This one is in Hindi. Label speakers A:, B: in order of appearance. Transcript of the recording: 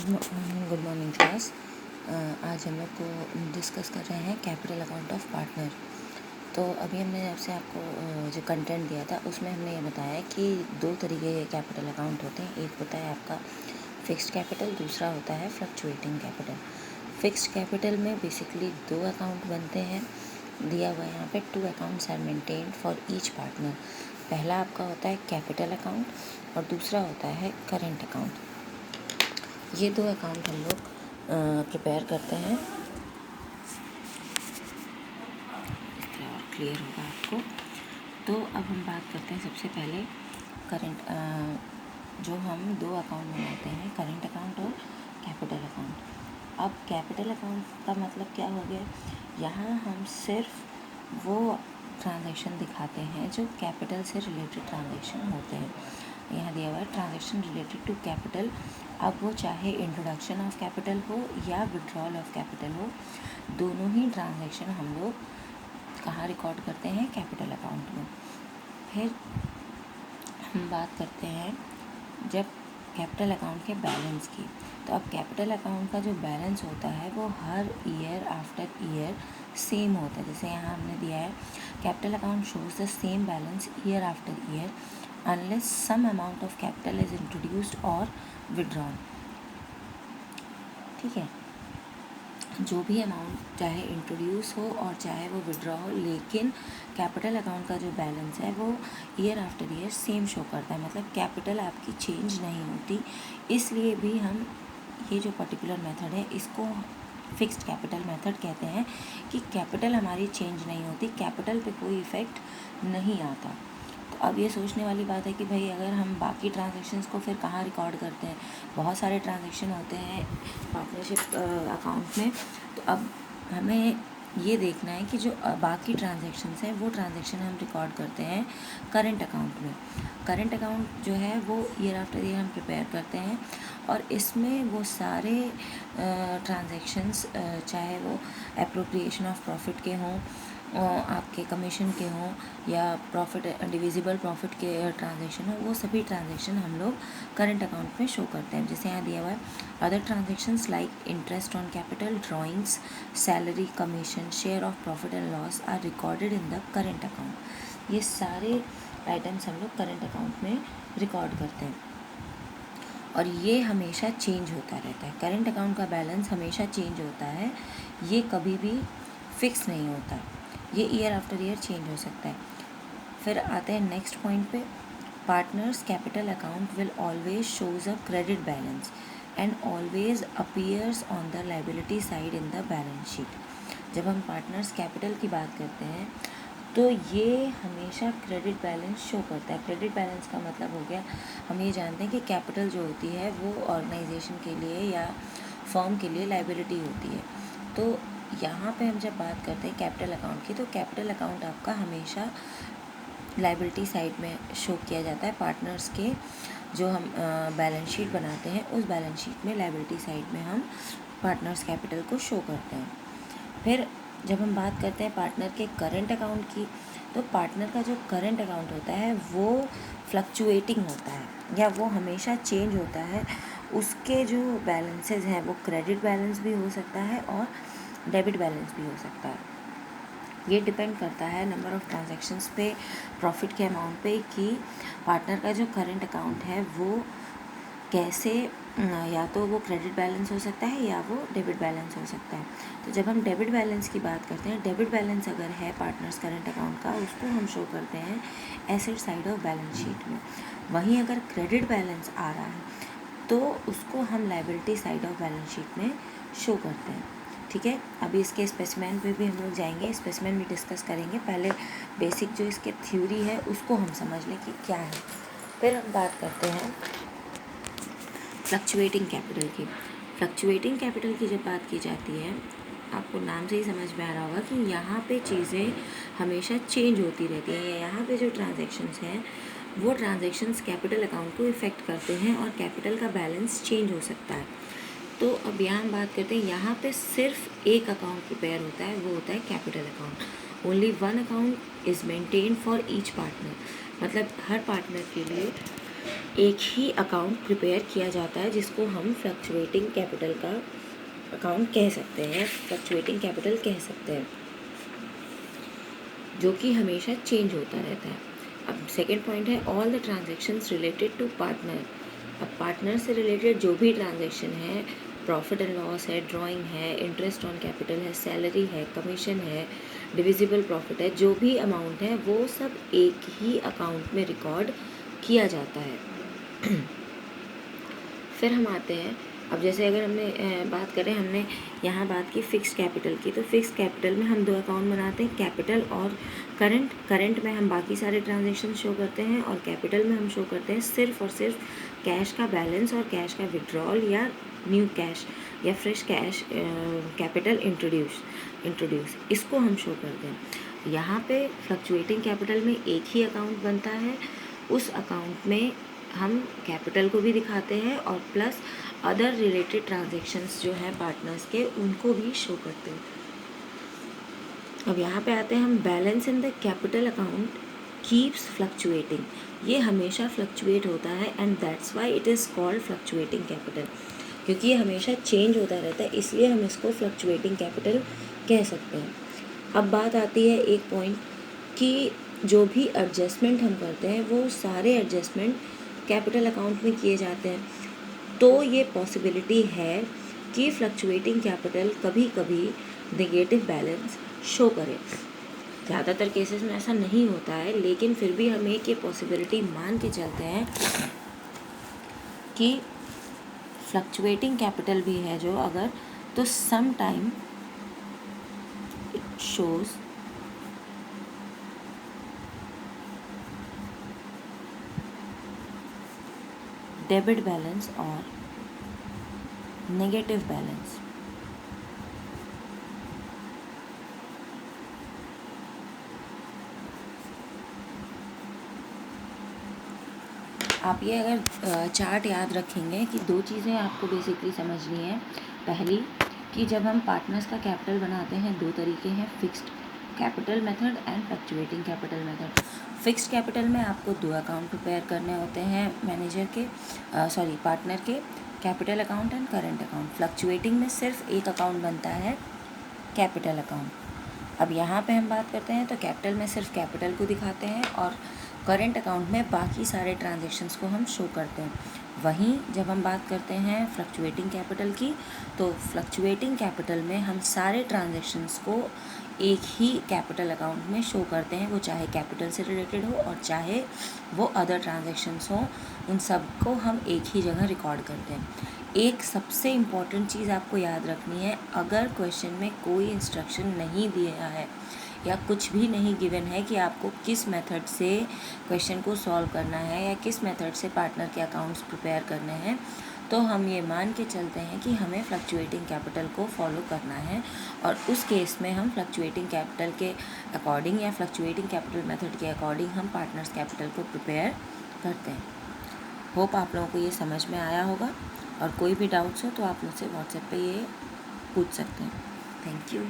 A: Good morning class. आज हम लोग को डिस्कस कर रहे हैं कैपिटल अकाउंट ऑफ पार्टनर। तो अभी हमने आपसे आपको जो कंटेंट दिया था उसमें हमने ये बताया कि दो तरीके के कैपिटल अकाउंट होते हैं। एक होता है आपका फिक्स्ड कैपिटल, दूसरा होता है फ्लक्चुएटिंग कैपिटल। फिक्स्ड कैपिटल में बेसिकली दो अकाउंट बनते हैं, दिया हुआ है यहाँ पे 2 accounts are maintained for each partner. पहला आपका होता है कैपिटल अकाउंट और दूसरा होता है करेंट अकाउंट। ये दो अकाउंट हम लोग प्रिपेयर करते हैं, इसलिए और क्लियर होगा आपको। तो अब हम बात करते हैं सबसे पहले करेंट, जो हम दो अकाउंट बनाते हैं, करेंट अकाउंट और कैपिटल अकाउंट। अब कैपिटल अकाउंट का मतलब क्या हो गया, यहाँ हम सिर्फ वो ट्रांजैक्शन दिखाते हैं जो कैपिटल से रिलेटेड ट्रांजैक्शन होते हैं। यहाँ दिया हुआ है ट्रांजैक्शन रिलेटेड टू कैपिटल। अब वो चाहे इंट्रोडक्शन ऑफ कैपिटल हो या विड्रॉल ऑफ कैपिटल हो, दोनों ही ट्रांजैक्शन हम लोग कहाँ रिकॉर्ड करते हैं, कैपिटल अकाउंट में। फिर हम बात करते हैं जब कैपिटल अकाउंट के बैलेंस की। तो अब कैपिटल अकाउंट का जो बैलेंस होता है वो हर ईयर आफ्टर ईयर सेम होता है। जैसे यहाँ हमने दिया है capital account shows the same balance year after year unless some amount of capital is introduced or withdrawn। ठीक है, जो भी अमाउंट चाहे इंट्रोड्यूस हो और चाहे वो विड्रॉ हो, लेकिन कैपिटल अकाउंट का जो बैलेंस है वो year after year same show करता है, मतलब कैपिटल आपकी चेंज नहीं होती। इसलिए भी हम ये जो पर्टिकुलर मेथड है इसको फिक्स्ड कैपिटल मेथड कहते हैं कि कैपिटल हमारी चेंज नहीं होती, कैपिटल पे कोई इफ़ेक्ट नहीं आता। तो अब ये सोचने वाली बात है कि भाई अगर हम बाकी ट्रांजैक्शंस को फिर कहाँ रिकॉर्ड करते हैं, बहुत सारे ट्रांजैक्शन होते हैं पार्टनरशिप अकाउंट में। तो अब हमें ये देखना है कि जो बाकी ट्रांजैक्शंस हैं वो ट्रांजैक्शन हम रिकॉर्ड करते हैं करेंट अकाउंट में। करेंट अकाउंट जो है वो ईयर आफ्टर ईयर हम प्रिपेयर करते हैं और इसमें वो सारे ट्रांजैक्शंस, चाहे वो एप्रोप्रिएशन ऑफ प्रॉफिट के हों, आपके कमीशन के हों, या प्रॉफिट डिविजिबल प्रॉफिट के ट्रांजैक्शन हो, वो सभी ट्रांजैक्शन हम लोग करेंट अकाउंट में शो करते हैं। जैसे यहाँ दिया हुआ है other transactions like interest on capital, drawings, salary, commission, share of profit and loss are recorded in the current account. ये सारे आइटम्स हम लोग करेंट अकाउंट में रिकॉर्ड करते हैं और ये हमेशा चेंज होता रहता है। करेंट अकाउंट का बैलेंस हमेशा चेंज होता है, ये कभी भी फिक्स नहीं होता, ये ईयर आफ्टर ईयर चेंज हो सकता है। फिर आते हैं नेक्स्ट पॉइंट पे, partners capital account will always shows a credit balance and always appears on the liability side in the balance sheet. जब हम पार्टनर्स कैपिटल की बात करते हैं तो ये हमेशा क्रेडिट बैलेंस शो करता है। क्रेडिट बैलेंस का मतलब हो गया, हम ये जानते हैं कि कैपिटल जो होती है वो ऑर्गेनाइजेशन के लिए या फर्म के लिए लाइबिलिटी होती है। तो यहाँ पे हम जब बात करते हैं कैपिटल अकाउंट की, तो कैपिटल अकाउंट आपका हमेशा लाइबिलिटी साइड में शो किया जाता है। पार्टनर्स के जो हम बैलेंस शीट बनाते हैं उस बैलेंस शीट में लाइबिलिटी साइड में हम पार्टनर्स कैपिटल को शो करते हैं। फिर जब हम बात करते हैं पार्टनर के करंट अकाउंट की, तो पार्टनर का जो करंट अकाउंट होता है वो फ्लक्चुएटिंग होता है या वो हमेशा चेंज होता है। उसके जो बैलेंसेस हैं वो क्रेडिट बैलेंस भी हो सकता है और डेबिट बैलेंस भी हो सकता है। ये डिपेंड करता है नंबर ऑफ़ ट्रांजैक्शंस पे, प्रॉफिट के अमाउंट पे, कि पार्टनर का जो करंट अकाउंट है वो कैसे, या तो वो क्रेडिट बैलेंस हो सकता है या वो डेबिट बैलेंस हो सकता है। तो जब हम डेबिट बैलेंस की बात करते हैं, डेबिट बैलेंस अगर है पार्टनर्स करंट अकाउंट का, उसको हम शो करते हैं asset side of balance sheet में। वहीं अगर क्रेडिट बैलेंस आ रहा है तो उसको हम liability side of balance sheet में शो करते हैं। ठीक है, अभी इसके स्पेसिमेन पे भी हम लोग जाएंगे, स्पेसिमेन भी डिस्कस करेंगे। पहले बेसिक जो इसके थ्योरी है उसको हम समझ लें कि क्या है, फिर हम बात करते हैं फ्लक्चुएटिंग कैपिटल की। फ्लक्चुएटिंग कैपिटल की जब बात की जाती है, आपको नाम से ही समझ में आ रहा होगा कि यहाँ पे चीज़ें हमेशा चेंज होती रहती हैं, या यहाँ पे जो ट्रांजैक्शंस हैं वो ट्रांजैक्शंस कैपिटल अकाउंट को इफ़ेक्ट करते हैं और कैपिटल का बैलेंस चेंज हो सकता है। तो अब यहाँ हम बात करते हैं, यहाँ पे सिर्फ एक अकाउंट प्रिपेयर होता है, वो होता है capital account. Only one account is maintain for each partner, मतलब हर पार्टनर के लिए एक ही अकाउंट प्रिपेयर किया जाता है जिसको हम फ्लक्चुएटिंग कैपिटल का अकाउंट कह सकते हैं, फ्लक्चुएटिंग कैपिटल कह सकते हैं, जो कि हमेशा चेंज होता रहता है। अब सेकेंड पॉइंट है all the transactions related to partner. अब पार्टनर से रिलेटेड जो भी ट्रांजेक्शन है, प्रॉफिट एंड लॉस है, ड्राइंग है, इंटरेस्ट ऑन कैपिटल है, सैलरी है, कमीशन है, डिविजिबल प्रॉफिट है, जो भी अमाउंट है वो सब एक ही अकाउंट में रिकॉर्ड किया जाता है। फिर हम आते हैं, अब जैसे अगर हमने बात करें, हमने यहाँ बात की फ़िक्स्ड कैपिटल की, तो फ़िक्स्ड कैपिटल में हम दो अकाउंट बनाते हैं, कैपिटल और करंट। करंट में हम बाकी सारे ट्रांजेक्शन शो करते हैं और कैपिटल में हम शो करते हैं सिर्फ और सिर्फ कैश का बैलेंस और कैश का विड्रॉल या न्यू कैश या फ्रेश कैश कैपिटल इंट्रोड्यूस इसको हम शो करते हैं। यहाँ पे फ्लक्चुएटिंग कैपिटल में एक ही अकाउंट बनता है, उस अकाउंट में हम कैपिटल को भी दिखाते हैं और प्लस अदर रिलेटेड ट्रांजेक्शन्स जो हैं पार्टनर्स के उनको भी शो करते हैं। अब यहाँ पे आते हैं हम, balance in the capital account keeps fluctuating, ये हमेशा फ्लक्चुएट होता है and that's why it is called fluctuating capital, क्योंकि ये हमेशा चेंज होता रहता है इसलिए हम इसको फ्लक्चुएटिंग कैपिटल कह सकते हैं। अब बात आती है एक पॉइंट कि जो भी एडजस्टमेंट हम करते हैं वो सारे एडजस्टमेंट कैपिटल अकाउंट में किए जाते हैं, तो ये पॉसिबिलिटी है कि फ्लक्चुएटिंग कैपिटल कभी कभी नेगेटिव बैलेंस शो करे। ज़्यादातर केसेस में ऐसा नहीं होता है, लेकिन फिर भी हम एक ये पॉसिबिलिटी मान के चलते हैं कि फ्लक्चुएटिंग कैपिटल भी है जो अगर, तो some time it shows debit balance और नेगेटिव बैलेंस। आप ये अगर चार्ट याद रखेंगे कि दो चीज़ें आपको बेसिकली समझनी है। पहली कि जब हम पार्टनर्स का कैपिटल बनाते हैं दो तरीके हैं, fixed capital method and fluctuating capital method. Fixed capital में आपको दो अकाउंट प्रिपेयर करने होते हैं मैनेजर के, पार्टनर के, capital account and current account. Fluctuating में सिर्फ एक अकाउंट बनता है, कैपिटल अकाउंट। अब यहाँ पे हम बात करते हैं तो कैपिटल में सिर्फ कैपिटल को दिखाते हैं और करंट अकाउंट में बाकी सारे ट्रांजेक्शन्स को हम शो करते हैं। वहीं जब हम बात करते हैं फ्लक्चुएटिंग कैपिटल की, तो फ्लक्चुएटिंग कैपिटल में हम सारे ट्रांजेक्शन्स को एक ही कैपिटल अकाउंट में शो करते हैं, वो चाहे कैपिटल से रिलेटेड हो और चाहे वो अदर ट्रांजेक्शन्स हो, उन सब को हम एक ही जगह रिकॉर्ड करते हैं। एक सबसे इम्पॉर्टेंट चीज़ आपको याद रखनी है, अगर क्वेश्चन में कोई इंस्ट्रक्शन नहीं दिया है या कुछ भी नहीं गिवन है कि आपको किस मेथड से क्वेश्चन को सॉल्व करना है या किस मेथड से पार्टनर के अकाउंट्स प्रिपेयर करने हैं, तो हम ये मान के चलते हैं कि हमें फ्लक्चुएटिंग कैपिटल को फॉलो करना है और उस केस में हम फ्लक्चुएटिंग कैपिटल के अकॉर्डिंग या फ्लक्चुएटिंग कैपिटल मेथड के अकॉर्डिंग हम पार्टनर्स कैपिटल को प्रिपेयर करते हैं। होप आप लोगों को ये समझ में आया होगा, और कोई भी डाउट्स हो तो आप मुझसे व्हाट्सएप पे ये पूछ सकते हैं। Thank you.